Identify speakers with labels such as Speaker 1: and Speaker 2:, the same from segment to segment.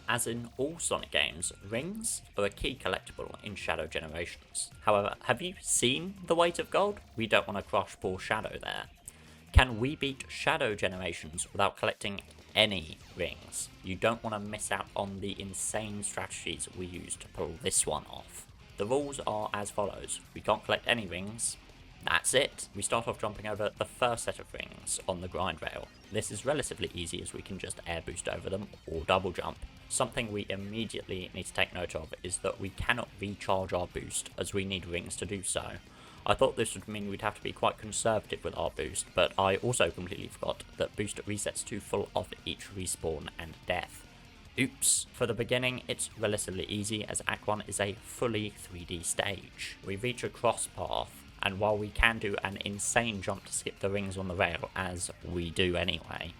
Speaker 1: As in all Sonic games, rings are a key collectible in Shadow Generations. However, have you seen the weight of gold? We don't want to crush poor Shadow there. Can we beat Shadow Generations without collecting any rings? You don't want to miss out on the insane strategies we use to pull this one off. The rules are as follows: we can't collect any rings. That's it. We start off jumping over the first set of rings on the grind rail. This is relatively easy as we can just air boost over them or double jump. Something we immediately need to take note of is that we cannot recharge our boost as we need rings to do so. I thought this would mean we'd have to be quite conservative with our boost, but I also completely forgot that boost resets to full after each respawn and death. Oops. For the beginning, it's relatively easy as Act 1 is a fully 3D stage. We reach a cross path, and while we can do an insane jump to skip the rings on the rail, as we do anyway,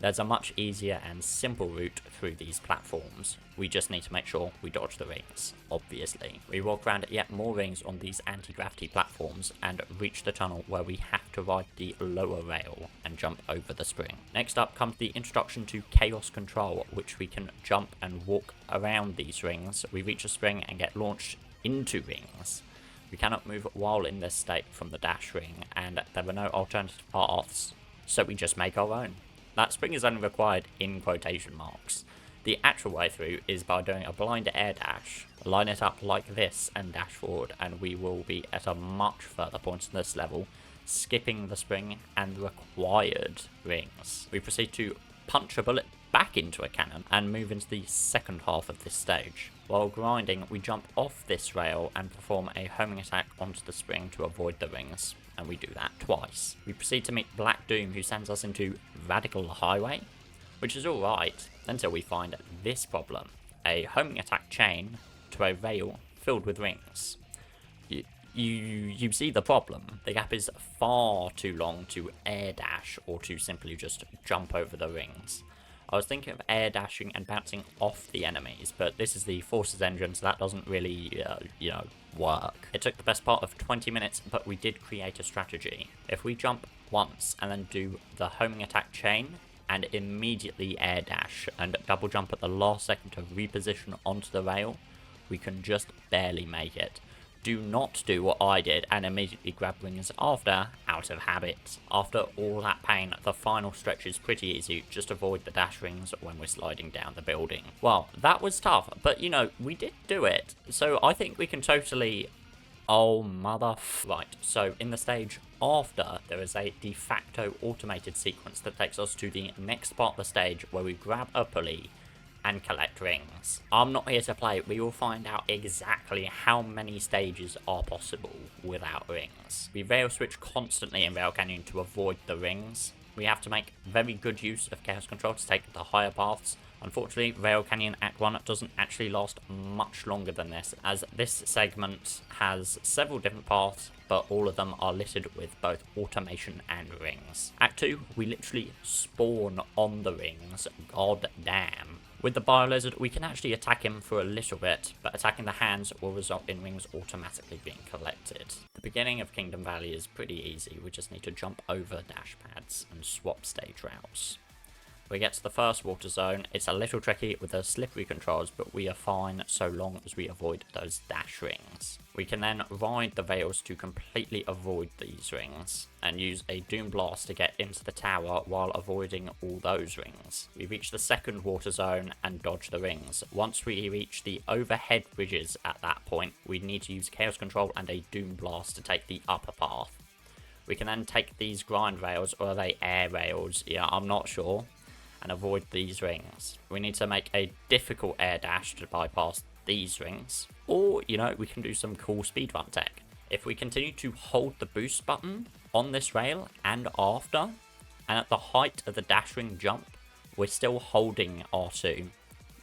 Speaker 1: there's a much easier and simple route through these platforms. We just need to make sure we dodge the rings, obviously. We walk around yet more rings on these anti-gravity platforms and reach the tunnel where we have to ride the lower rail and jump over the spring. Next up comes the introduction to Chaos Control, which we can jump and walk around these rings. We reach a spring and get launched into rings. We cannot move while in this state from the dash ring, and there are no alternative paths, so we just make our own. That spring is only required in quotation marks. The actual way through is by doing a blind air dash, line it up like this and dash forward, and we will be at a much further point in this level, skipping the spring and the required rings. We proceed to punch a bullet back into a cannon and move into the second half of this stage. While grinding, we jump off this rail and perform a homing attack onto the spring to avoid the rings, and we do that twice. We proceed to meet Black Doom, who sends us into Radical Highway, which is alright until we find this problem: a homing attack chain to a rail filled with rings. You see the problem. The gap is far too long to air dash or to simply just jump over the rings. I was thinking of air dashing and bouncing off the enemies, but this is the Forces engine, so that doesn't really, work. It took the best part of 20 minutes, but we did create a strategy. If we jump once and then do the homing attack chain and immediately air dash and double jump at the last second to reposition onto the rail, we can just barely make it. Do not do what I did and immediately grab rings after, out of habit. After all that pain, the final stretch is pretty easy. Just avoid the dash rings when we're sliding down the building. Well, that was tough, but we did do it. So I think we can totally... Oh, Right, so in the stage after, there is a de facto automated sequence that takes us to the next part of the stage where we grab a pulley and collect rings. I'm not here to play. We will find out exactly how many stages are possible without rings. We rail switch constantly in Rail Canyon to avoid the rings. We have to make very good use of Chaos Control to take the higher paths. Unfortunately, Rail Canyon Act 1 doesn't actually last much longer than this, as this segment has several different paths, but all of them are littered with both automation and rings. Act 2, we literally spawn on the rings. God damn. With the Bio-Lizard, we can actually attack him for a little bit, but attacking the hands will result in rings automatically being collected. The beginning of Kingdom Valley is pretty easy. We just need to jump over dash pads and swap stage routes. We get to the first water zone. It's a little tricky with the slippery controls, but we are fine so long as we avoid those dash rings. We can then ride the rails to completely avoid these rings and use a Doom Blast to get into the tower while avoiding all those rings. We reach the second water zone and dodge the rings. Once we reach the overhead bridges at that point, we need to use Chaos Control and a Doom Blast to take the upper path. We can then take these grind rails, or are they air rails? Yeah, I'm not sure. And avoid these rings. We need to make a difficult air dash to bypass these rings. Or, we can do some cool speedrun tech. If we continue to hold the boost button on this rail and after, and at the height of the dash ring jump, we're still holding R2.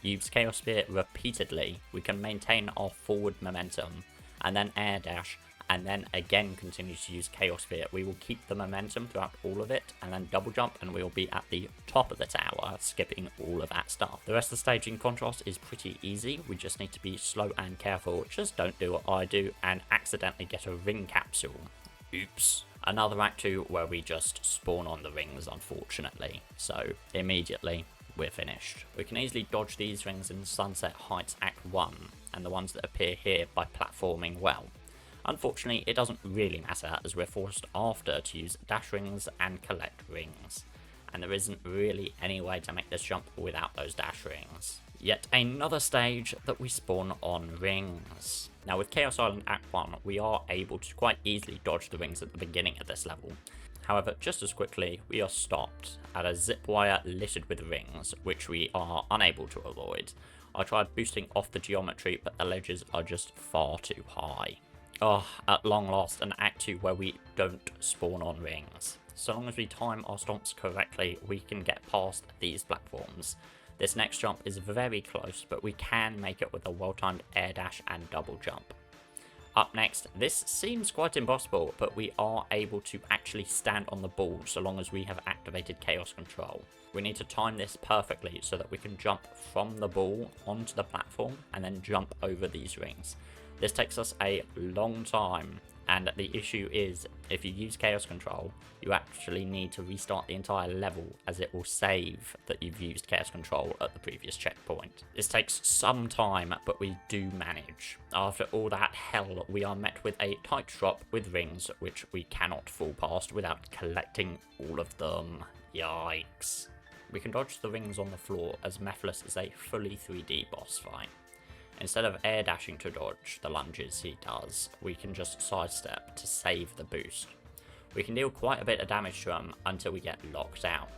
Speaker 1: Use Chaos Spear repeatedly, we can maintain our forward momentum, and then air dash, and then again continue to use Chaos Spear. We will keep the momentum throughout all of it, and then double jump, and we will be at the top of the tower, skipping all of that stuff. The rest of the stage in contrast is pretty easy. We just need to be slow and careful. Just don't do what I do and accidentally get a ring capsule. Oops. Another Act 2 where we just spawn on the rings, unfortunately. So immediately we're finished. We can easily dodge these rings in Sunset Heights Act 1, and the ones that appear here by platforming well. Unfortunately, it doesn't really matter as we're forced after to use dash rings and collect rings, and there isn't really any way to make this jump without those dash rings. Yet another stage that we spawn on rings. Now with Chaos Island Act 1, we are able to quite easily dodge the rings at the beginning of this level. However, just as quickly, we are stopped at a zip wire littered with rings, which we are unable to avoid. I tried boosting off the geometry, but the ledges are just far too high. Oh, at long last, an Act 2 where we don't spawn on rings. So long as we time our stomps correctly, we can get past these platforms. This next jump is very close, but we can make it with a well-timed air dash and double jump. Up next, this seems quite impossible, but we are able to actually stand on the ball so long as we have activated Chaos Control. We need to time this perfectly so that we can jump from the ball onto the platform and then jump over these rings. This takes us a long time, and the issue is if you use Chaos Control, you actually need to restart the entire level as it will save that you've used Chaos Control at the previous checkpoint. This takes some time, but we do manage. After all that hell, we are met with a tight drop with rings which we cannot fall past without collecting all of them. Yikes. We can dodge the rings on the floor as Mephiles is a fully 3D boss fight. Instead of air dashing to dodge the lunges he does, we can just sidestep to save the boost. We can deal quite a bit of damage to him until we get locked out.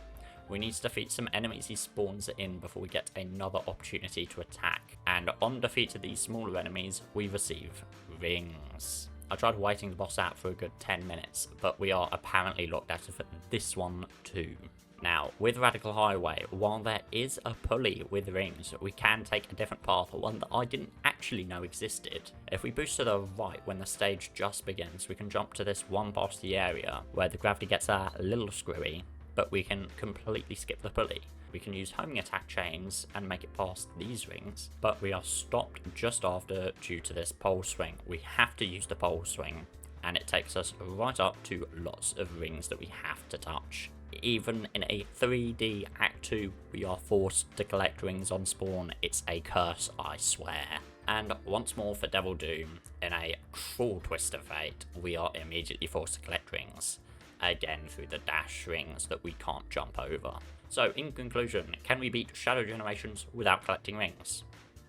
Speaker 1: We need to defeat some enemies he spawns in before we get another opportunity to attack, and on defeat of these smaller enemies, we receive rings. I tried waiting the boss out for a good 10 minutes, but we are apparently locked out of this one too. Now, with Radical Highway, while there is a pulley with rings, we can take a different path, one that I didn't actually know existed. If we boost to the right when the stage just begins, we can jump to this one past the area where the gravity gets a little screwy, but we can completely skip the pulley. We can use homing attack chains and make it past these rings, but we are stopped just after due to this pole swing. We have to use the pole swing, and it takes us right up to lots of rings that we have to touch. Even in a 3D Act 2, we are forced to collect rings on spawn. It's a curse, I swear. And once more for Devil Doom, in a cruel twist of fate, we are immediately forced to collect rings. Again through the dash rings that we can't jump over. So in conclusion, can we beat Shadow Generations without collecting rings?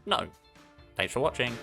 Speaker 1: No. Thanks for watching.